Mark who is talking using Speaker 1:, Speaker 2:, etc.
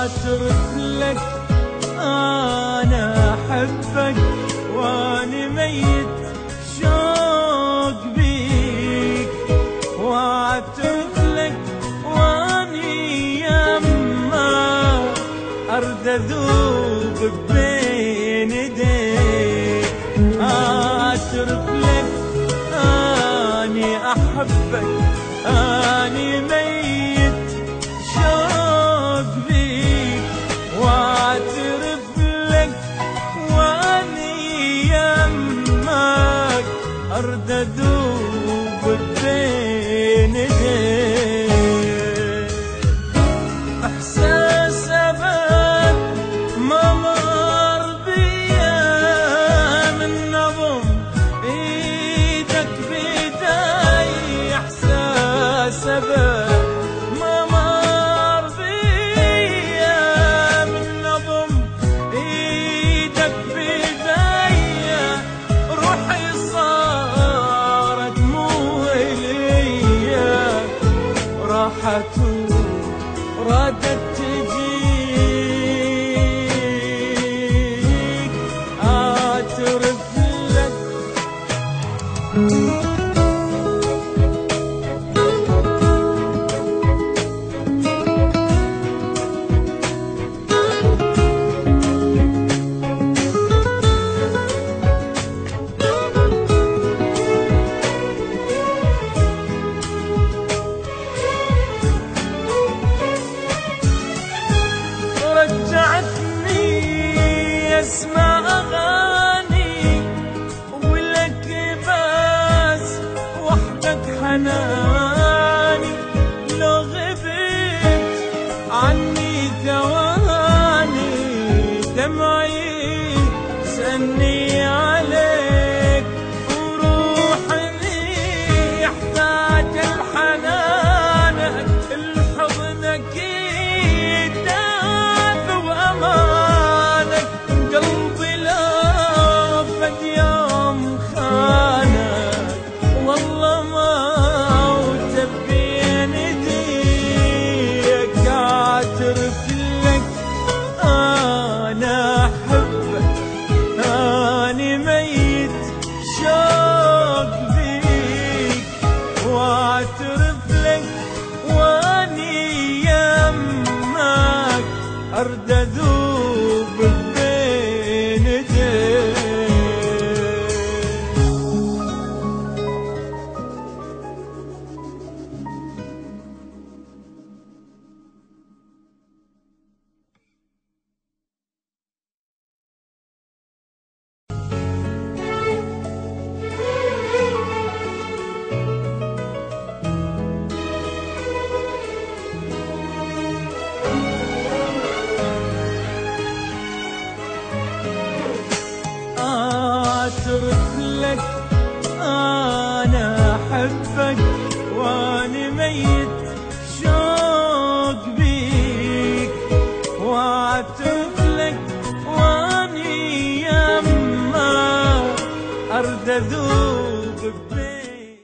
Speaker 1: اعترف لك انا احبك واني ميت شوق بيك، واعترف لك واني يما ارد اذوب بين يديك. اعترف لك اني احبك اني ميت شوق بيك، واعترف لك واني يمك ارد اذوب بين يديك. احساس ابد ما مر بيا من نظم ايدك بيداي، احساس ابد ما مر بيا من نظم ايدك بيداي. روحي صارت مو اليا راحت رادت تجيك. اعترف لك رجعتني اسمع اغاني ولك بس وحدك حناني. لو غبت عني ثواني دمعي سني عليك، وروحي يحتاج الحنانك الحضنك يدافع وامانك. قلبي لو فد يوم خانك والله ما وتبين يديك. اعترف لك انا احبك اني ميت شوق بيك، واعترف لك واني يمك ارد اذوب بين يديك. اعترف لك انا احبك واني ميت شوق